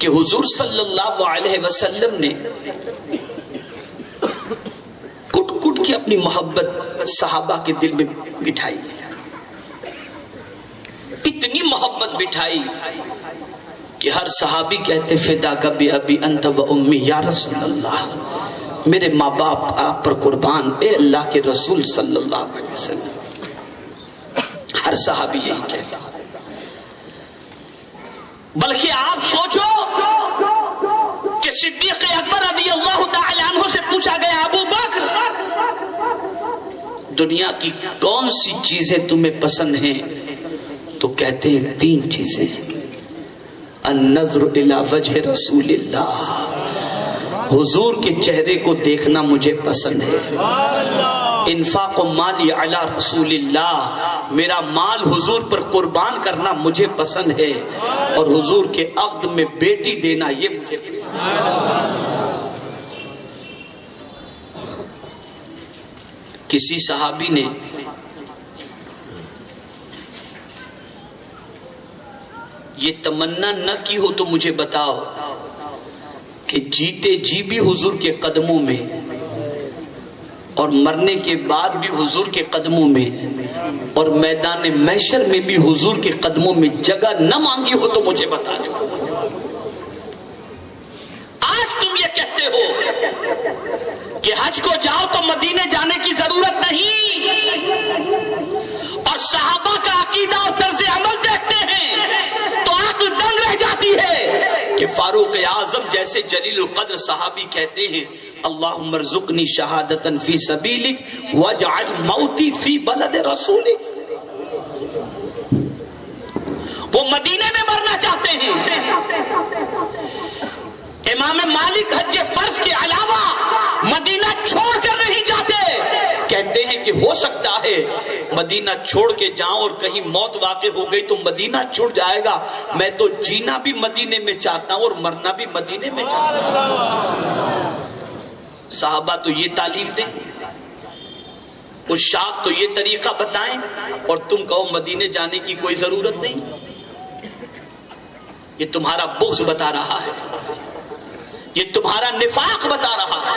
کہ حضور صلی اللہ علیہ وسلم نے کٹ کٹ کے اپنی محبت صحابہ کے دل میں بٹھائی، اتنی محبت بٹھائی کہ ہر صحابی کہتے فداک بی ابی انت و امی یا رسول اللہ، میرے ماں باپ آپ پر قربان اے اللہ کے رسول صلی اللہ علیہ وسلم۔ ہر صحابی یہی کہتا، بلکہ آپ سوچو کہ صدیق اکبر رضی اللہ تعالی عنہ سے پوچھا گیا ابو بکر دنیا کی کون سی چیزیں تمہیں پسند ہیں؟ تو کہتے ہیں 3 چیزیں، النظر الی وجہ رسول اللہ، حضور کے چہرے کو دیکھنا مجھے پسند ہے، انفاق مالی علی رسول اللہ، میرا مال حضور پر قربان کرنا مجھے پسند ہے، اور حضور کے عقد میں بیٹی دینا یہ مجھے پسند ہے۔ کسی صحابی نے یہ تمنا نہ کی ہو تو مجھے بتاؤ کہ جیتے جی بھی حضور کے قدموں میں اور مرنے کے بعد بھی حضور کے قدموں میں اور میدان محشر میں بھی حضور کے قدموں میں جگہ نہ مانگی ہو تو مجھے بتا دو۔ آج تم یہ کہتے ہو کہ حج کو جاؤ تو مدینے جانے کی ضرورت نہیں، اور صحابہ کا عقیدہ اور طرز عمل دیکھتے ہیں تو عقل دنگ رہ جاتی ہے کہ فاروق اعظم جیسے جلیل القدر صحابی کہتے ہیں اللہم ارزقنی شہادتا فی سبیلک واجعل موتی فی بلد رسولک۔ وہ مدینے میں مرنا چاہتے ہیں۔ امام مالک حج فرض کے علاوہ مدینہ چھوڑ کر نہیں جاتے، کہتے ہیں کہ ہو سکتا ہے مدینہ چھوڑ کے جاؤں اور کہیں موت واقع ہو گئی تو مدینہ چھوڑ جائے گا، میں تو جینا بھی مدینے میں چاہتا ہوں اور مرنا بھی مدینے میں چاہتا ہوں۔ صحابہ تو یہ تعلیم دیں، اس شاخ تو یہ طریقہ بتائیں، اور تم کہو مدینے جانے کی کوئی ضرورت نہیں۔ یہ تمہارا بغض بتا رہا ہے، یہ تمہارا نفاق بتا رہا ہے۔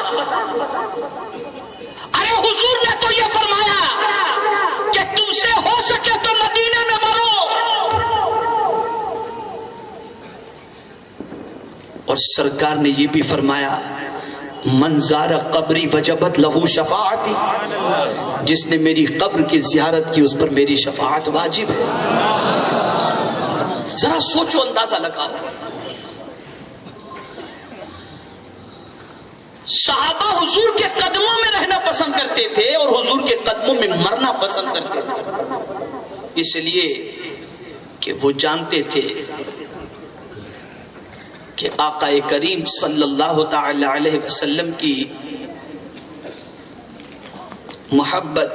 ارے حضور نے تو یہ فرمایا کہ تم سے ہو سکے تو مدینے میں مرو، اور سرکار نے یہ بھی فرمایا من زار قبری وجبت لہو شفاعتی، جس نے میری قبر کی زیارت کی اس پر میری شفاعت واجب ہے۔ ذرا سوچو، اندازہ لگاؤ۔ صحابہ حضور کے قدموں میں رہنا پسند کرتے تھے اور حضور کے قدموں میں مرنا پسند کرتے تھے، اس لیے کہ وہ جانتے تھے کہ آقا کریم صلی اللہ تعالی علیہ وسلم کی محبت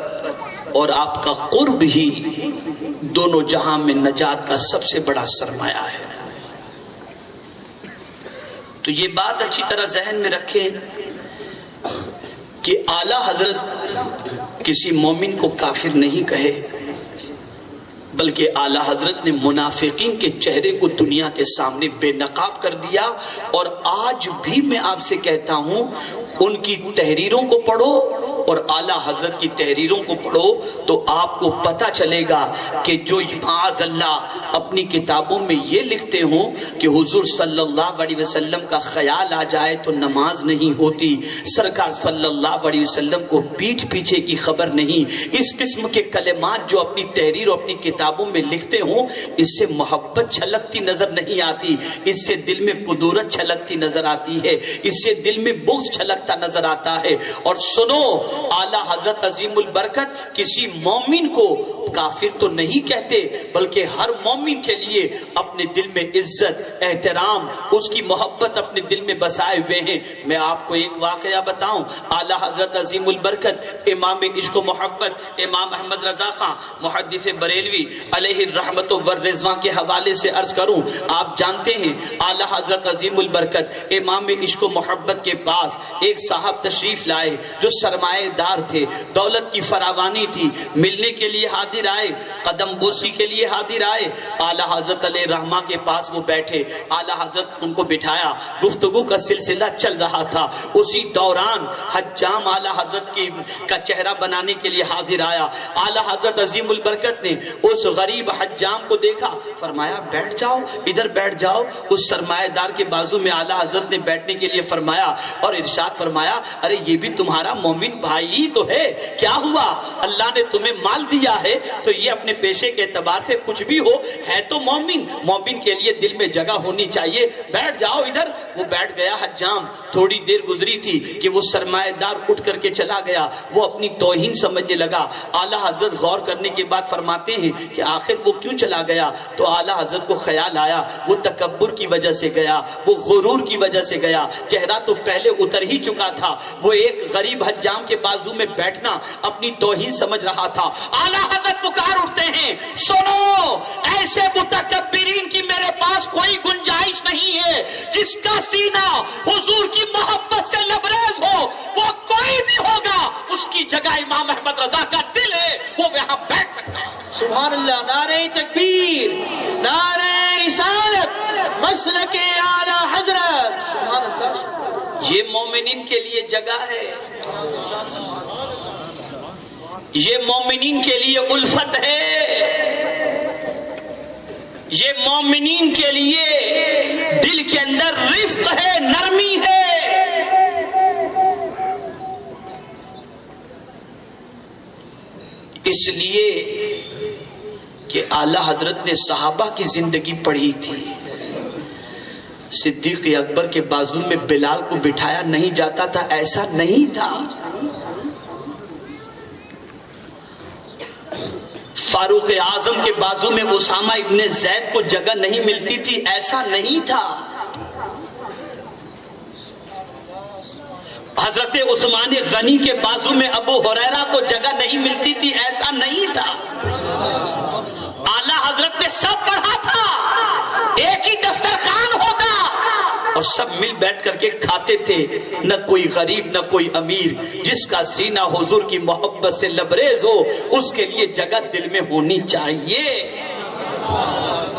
اور آپ کا قرب ہی دونوں جہاں میں نجات کا سب سے بڑا سرمایہ ہے۔ تو یہ بات اچھی طرح ذہن میں رکھیں کہ اعلیٰ حضرت کسی مومن کو کافر نہیں کہے، بلکہ اعلیٰ حضرت نے منافقین کے چہرے کو دنیا کے سامنے بے نقاب کر دیا۔ اور آج بھی میں آپ سے کہتا ہوں ان کی تحریروں کو پڑھو اور اعلیٰ حضرت کی تحریروں کو پڑھو تو آپ کو پتہ چلے گا کہ جو معاذ اللہ اپنی کتابوں میں یہ لکھتے ہوں کہ حضور صلی اللہ علیہ وسلم کا خیال آ جائے تو نماز نہیں ہوتی، سرکار صلی اللہ علیہ وسلم کو پیٹھ پیچھے کی خبر نہیں، اس قسم کے کلمات جو اپنی تحریر اور اپنی کتابوں میں لکھتے ہوں، اس سے محبت چھلکتی نظر نہیں آتی، اس سے دل میں قدورت چھلکتی نظر آتی ہے، اس سے دل میں بغض چھلکتا نظر آتا ہے۔ اور سنو، اعلیٰ حضرت عظیم البرکت کسی مومن کو کافر تو نہیں کہتے، بلکہ ہر مومن کے لیے اپنے دل میں عزت، احترام، اس کی محبت اپنے دل میں بسائے ہوئے ہیں۔ میں آپ کو ایک واقعہ بتاؤں، اعلیٰ حضرت عظیم البرکت امام عشق و محبت امام احمد رضا خان محدث بریلوی علیہ الرحمت والرضوان کے حوالے سے عرض کروں، آپ جانتے ہیں اعلیٰ حضرت عظیم البرکت امام عشق و محبت کے پاس ایک صاحب تشریف لائے جو سرمایہ سرمایہ دار تھے، دولت کی فراوانی تھی، ملنے کے لیے حاضر آئے، قدم بوسی کے لیے حاضر آئے، اعلیٰ حضرت علیہ رحمہ کے پاس وہ بیٹھے، اعلیٰ حضرت ان کو بٹھایا، گفتگو کا سلسلہ چل رہا تھا۔ اسی دوران حجام اعلیٰ حضرت کا چہرہ بنانے کے لیے حاضر آیا۔ اعلیٰ حضرت عظیم البرکت نے اس غریب حجام کو دیکھا، فرمایا بیٹھ جاؤ، ادھر بیٹھ جاؤ۔ اس سرمایہ دار کے بازو میں اعلیٰ حضرت نے بیٹھنے کے لیے فرمایا اور ارشاد فرمایا، ارے یہ بھی تمہارا مومن بھائی ہی تو ہے، کیا ہوا؟ اللہ نے تمہیں مال دیا ہے تو یہ اپنے پیشے کے اعتبار سے کچھ بھی ہو ہے تو مومن، مومن کے لیے دل میں جگہ ہونی چاہیے، بیٹھ جاؤ ادھر۔ وہ بیٹھ گیا حجام۔ تھوڑی دیر گزری تھی کہ وہ سرمایہ دار اٹھ کر کے چلا گیا، وہ اپنی توہین سمجھنے لگا۔ اعلیٰ حضرت غور کرنے کے بعد فرماتے ہیں کہ آخر وہ کیوں چلا گیا؟ تو اعلیٰ حضرت کو خیال آیا وہ تکبر کی وجہ سے گیا، وہ غرور کی وجہ سے گیا، چہرہ تو پہلے اتر ہی چکا تھا، وہ ایک غریب حجام کے بازو میں بیٹھنا اپنی توہین سمجھ رہا تھا۔ اعلیٰ حضرت پکار اٹھتے ہیں، سنو، ایسے متکبرین کی میرے پاس کوئی گنجائش نہیں ہے، جس کا سینہ حضور کی محبت سے لبریز ہو وہ کوئی بھی ہوگا، اس کی جگہ امام احمد رضا کا دل ہے، وہ یہاں بیٹھ سکتا ہے۔ سبحان اللہ، نعرہ تکبیر، نعرہ رسالت، مسلک اعلیٰ حضرت، سبحان اللہ۔ یہ مومنین کے لیے جگہ ہے، یہ مومنین کے لیے الفت ہے، یہ مومنین کے لیے دل کے اندر رفق ہے، نرمی ہے۔ اس لیے کہ اعلیٰ حضرت نے صحابہ کی زندگی پڑھی تھی۔ صدیق اکبر کے بازو میں بلال کو بٹھایا نہیں جاتا تھا، ایسا نہیں تھا۔ فاروق اعظم کے بازو میں اسامہ ابن زید کو جگہ نہیں ملتی تھی، ایسا نہیں تھا۔ حضرت عثمان غنی کے بازو میں ابو ہریرہ کو جگہ نہیں ملتی تھی، ایسا نہیں تھا۔ اعلیٰ حضرت نے سب پڑھا تھا، ایک ہی دسترخوان ہوتا اور سب مل بیٹھ کر کے کھاتے تھے، نہ کوئی غریب نہ کوئی امیر، جس کا سینہ حضور کی محبت سے لبریز ہو اس کے لیے جگہ دل میں ہونی چاہیے۔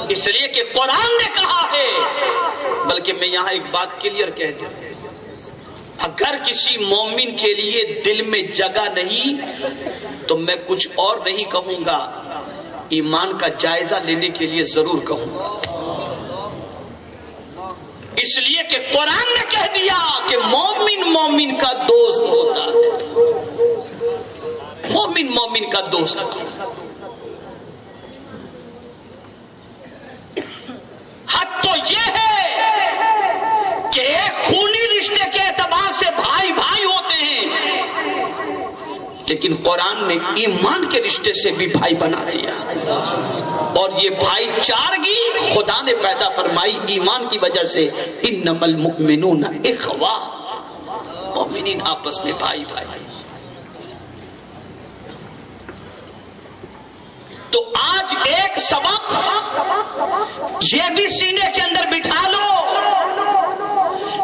اس لیے کہ قرآن نے کہا ہے، بلکہ میں یہاں ایک بات کلیئر کہہ دوں، اگر کسی مومن کے لیے دل میں جگہ نہیں تو میں کچھ اور نہیں کہوں گا، ایمان کا جائزہ لینے کے لیے ضرور کہوں گا۔ اس لیے کہ قرآن نے کہہ دیا کہ مومن مومن کا دوست ہوتا ہے، مومن مومن کا دوست ہوتا ہے۔ حد تو یہ ہے کہ ایک خونی رشتے کے اعتبار سے بھائی بھائی ہوتے ہیں، لیکن قرآن نے ایمان کے رشتے سے بھی بھائی بنا دیا، اور یہ بھائی چارگی خدا نے پیدا فرمائی ایمان کی وجہ سے۔ انما المؤمنون اخوہ، مومنین آپس میں بھائی بھائی۔ تو آج ایک سبق یہ بھی سینے کے اندر بٹھا لو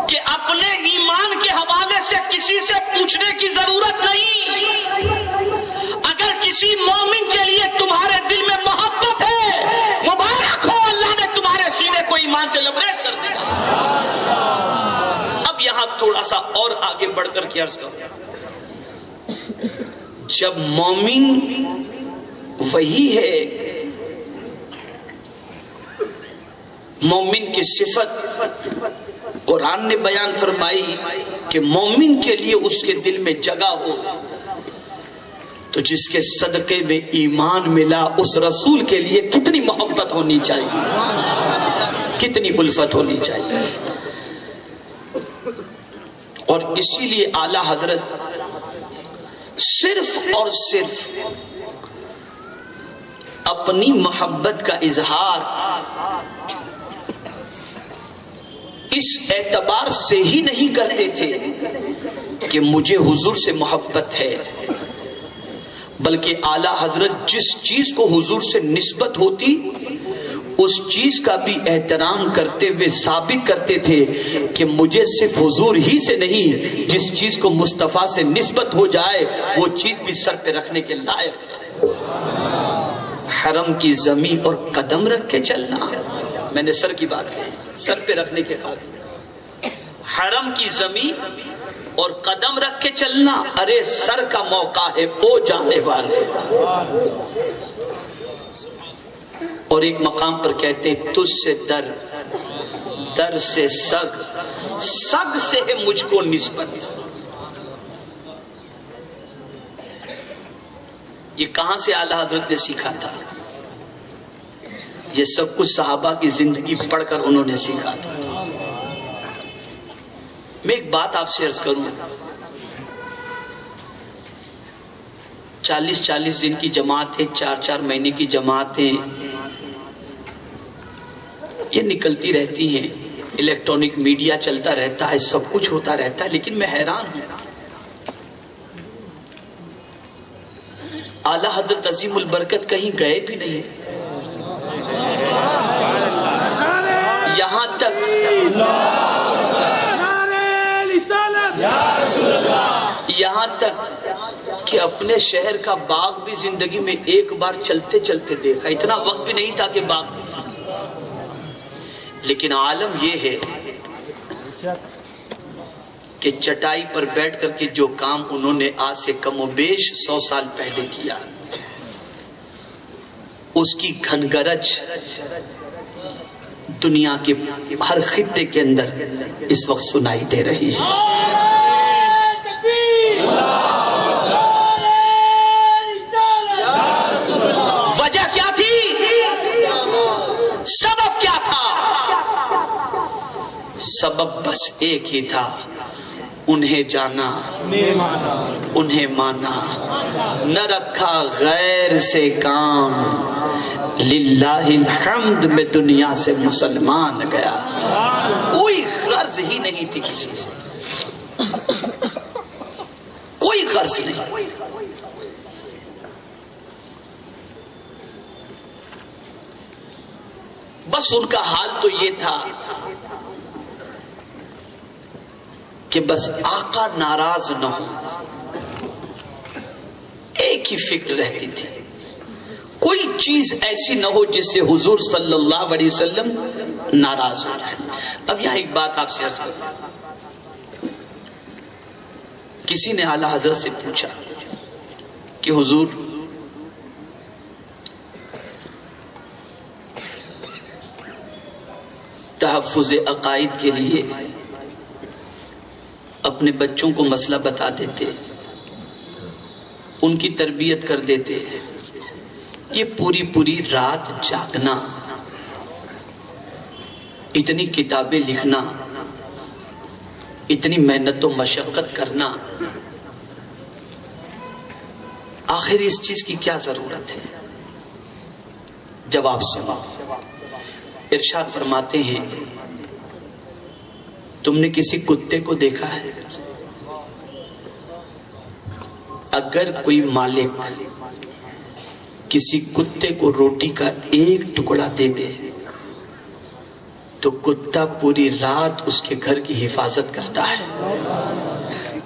کہ اپنے ایمان کے حوالے سے کسی سے پوچھنے کی ضرورت نہیں۔ اگر کسی مومن کے لیے تمہارے دل میں محبت ہے، مبارک ہو، اللہ نے تمہارے سینے کو ایمان سے لبریز کر دیا۔ اب یہاں تھوڑا سا اور آگے بڑھ کر کے عرض کروں، جب مومن وہی ہے، مومن کی صفت قرآن نے بیان فرمائی کہ مومن کے لیے اس کے دل میں جگہ ہو، تو جس کے صدقے میں ایمان ملا اس رسول کے لیے کتنی محبت ہونی چاہیے، کتنی الفت ہونی چاہیے۔ اور اسی لیے اعلیٰ حضرت صرف اور صرف اپنی محبت کا اظہار اس اعتبار سے ہی نہیں کرتے تھے کہ مجھے حضور سے محبت ہے، بلکہ اعلیٰ حضرت جس چیز کو حضور سے نسبت ہوتی اس چیز کا بھی احترام کرتے ہوئے ثابت کرتے تھے کہ مجھے صرف حضور ہی سے نہیں، جس چیز کو مصطفیٰ سے نسبت ہو جائے وہ چیز بھی سر پہ رکھنے کے لائق ہے۔ حرم کی زمین اور قدم رکھ کے چلنا، میں نے سر کی بات کہی، سر پہ رکھنے کے قابل، حرم کی زمین اور قدم رکھ کے چلنا، ارے سر کا موقع ہے او جانے والے۔ اور ایک مقام پر کہتے تجھ سے در، در سے سگ، سگ سے ہے مجھ کو نسبت۔ یہ کہاں سے اعلیٰ حضرت نے سیکھا تھا؟ یہ سب کچھ صحابہ کی زندگی پڑھ کر انہوں نے سیکھا تھا۔ میں ایک بات آپ سے عرض کروں، 40 دن کی جماعتیں، 4 مہینے کی جماعتیں یہ نکلتی رہتی ہیں، الیکٹرانک میڈیا چلتا رہتا ہے، سب کچھ ہوتا رہتا ہے، لیکن میں حیران ہوں، اعلیٰ حضرت عظیم البرکت کہیں گئے بھی نہیں، یہاں تک کہ اپنے شہر کا باغ بھی زندگی میں ایک بار چلتے چلتے دیکھا، اتنا وقت بھی نہیں تھا کہ باغ، لیکن عالم یہ ہے کہ چٹائی پر بیٹھ کر کے جو کام انہوں نے آج سے کم و بیش 100 سال پہلے کیا، اس کی گھنگرج دنیا کے ہر خطے کے اندر اس وقت سنائی دے رہی ہے۔ وجہ کیا تھی؟ سبب کیا تھا؟ سبب بس ایک ہی تھا، انہیں جانا، انہیں مانا، نہ رکھا غیر سے کام، للہ الحمد میں دنیا سے مسلمان گیا۔ کوئی غرض ہی نہیں تھی کسی سے، کوئی غرض نہیں۔ بس ان کا حال تو یہ تھا کہ بس آقا ناراض نہ ہو، ایک ہی فکر رہتی تھی، کوئی چیز ایسی نہ ہو جس سے حضور صلی اللہ علیہ وسلم ناراض ہو جائے۔ اب یہاں ایک بات آپ سے عرض کروں، کسی نے اعلیٰ حضرت سے پوچھا کہ حضور تحفظ عقائد کے لیے اپنے بچوں کو مسئلہ بتا دیتے، ان کی تربیت کر دیتے، یہ پوری رات جاگنا، اتنی کتابیں لکھنا، اتنی محنت و مشقت کرنا، آخر اس چیز کی کیا ضرورت ہے؟ جواب سنو، ارشاد فرماتے ہیں تم نے کسی کتے کو دیکھا ہے؟ اگر کوئی مالک کسی کتے کو روٹی کا ایک ٹکڑا دے دے تو کتا پوری رات اس کے گھر کی حفاظت کرتا ہے،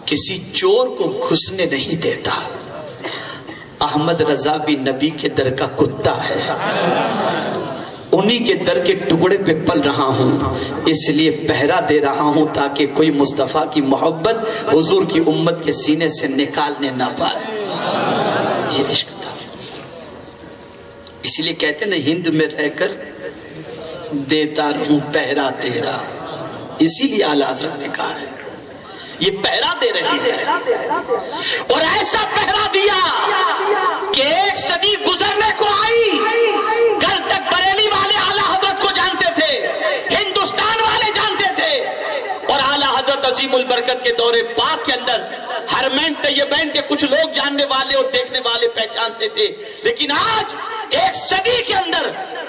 کسی چور کو گھسنے نہیں دیتا۔ احمد رضا بھی نبی کے در کا کتا ہے، انہی کے در کے ٹکڑے پہ پل رہا ہوں، اس لیے پہرا دے رہا ہوں تاکہ کوئی مصطفیٰ کی محبت حضور کی امت کے سینے سے نکالنے نہ پائے۔ یہ عشق تھا، اسی لیے کہتے ہیں نا، ہند میں رہ کر دیتا رہوں پہرا تیرا، اسی لیے اعلیٰ حضرت نے کہا ہے یہ پہرا دے رہے ہیں، اور ایسا پہرا دیا کہ 1 صدی گزرنے کو آئی، کل تک بریلی والے اعلیٰ حضرت کو جانتے تھے، ہندوستان والے جانتے تھے، اور اعلیٰ حضرت عظیم البرکت کے دور پاک کے اندر حرمین طیبین کے کچھ لوگ جاننے والے اور دیکھنے والے پہچانتے تھے، لیکن آج 1 صدی کے اندر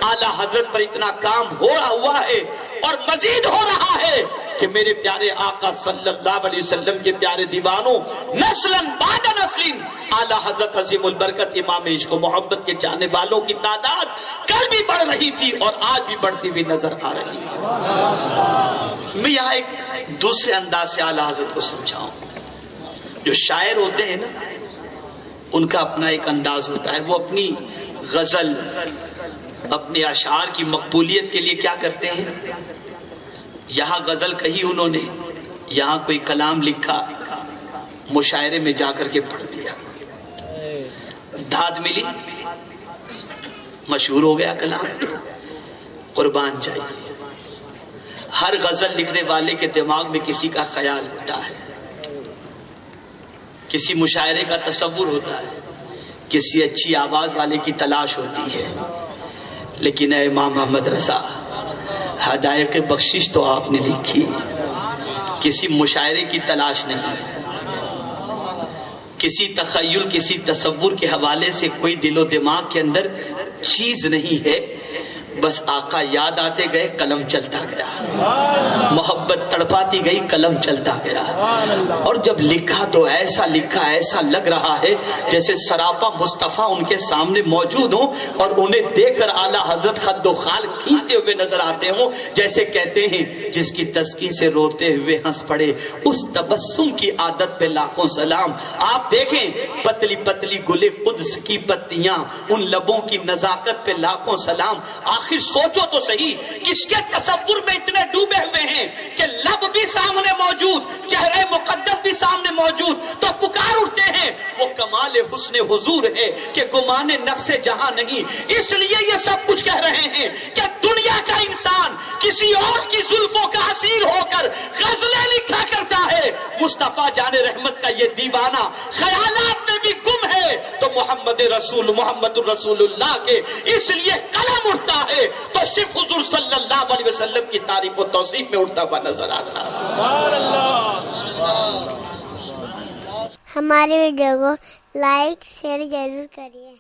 اعلیٰ حضرت پر اتنا کام ہو رہا ہوا ہے اور مزید ہو رہا ہے کہ میرے پیارے آقا صلی اللہ علیہ وسلم کے پیارے دیوانوں، نسلاً بعد نسلین اعلیٰ حضرت عظیم البرکت امام عشق و محبت کے چاہنے والوں کی تعداد کل بھی بڑھ رہی تھی اور آج بھی بڑھتی ہوئی نظر آ رہی ہے۔ میں یہاں ایک دوسرے انداز سے اعلیٰ حضرت کو سمجھاؤں۔ جو شاعر ہوتے ہیں نا، ان کا اپنا ایک انداز ہوتا ہے، وہ اپنی غزل، اپنے اشعار کی مقبولیت کے لیے کیا کرتے ہیں؟ یہاں غزل کہی انہوں نے، یہاں کوئی کلام لکھا، مشاعرے میں جا کر کے پڑھ دیا، دھاد ملی، مشہور ہو گیا کلام، قربان جائیے۔ ہر غزل لکھنے والے کے دماغ میں کسی کا خیال ہوتا ہے، کسی مشاعرے کا تصور ہوتا ہے، کسی اچھی آواز والے کی تلاش ہوتی ہے، لیکن اے امام محمد رضا، ہدایت بخشش تو آپ نے لکھی، کسی مشاعرے کی تلاش نہیں، کسی تخیل، کسی تصور کے حوالے سے کوئی دل و دماغ کے اندر چیز نہیں ہے، بس آقا یاد آتے گئے، قلم چلتا گیا، محبت تڑپاتی گئی، قلم چلتا گیا، اور جب لکھا تو ایسا لکھا، ایسا لگ رہا ہے جیسے سراپا مصطفیٰ ان کے سامنے موجود ہوں اور انہیں دیکھ کر اعلیٰ حضرت خد و خال کھینچتے ہوئے نظر آتے ہوں، جیسے کہتے ہیں جس کی تسکین سے روتے ہوئے ہنس پڑے، اس تبسم کی عادت پہ لاکھوں سلام۔ آپ دیکھیں پتلی پتلی گلے قدس کی پتیاں، ان لبوں کی نزاکت پہ لاکھوں سلام۔ آخر سوچو تو صحیح، کس کے تصور میں اتنے ڈوبے ہوئے ہیں کہ لب بھی سامنے موجود، چہرے مقدس بھی سامنے موجود، تو پکار اٹھتے ہیں وہ کمال حسن حضور ہے کہ گمان نقص جہاں نہیں۔ اس لیے یہ سب کچھ کہہ رہے ہیں کہ دنیا کا انسان کسی اور کی زلفوں کا اسیر ہو کر غزلیں لکھا کرتا ہے، مصطفیٰ جان رحمت کا یہ دیوانہ خیالات میں بھی گم ہے تو محمد الرسول اللہ کے اس لیے قلم اٹھتا ہے تو صرف حضور صلی اللہ علیہ وسلم کی تعریف و توصیف میں اٹھتا ہوا نظر آتا ہے۔ ہماری ویڈیو کو لائک شیئر ضرور کریے۔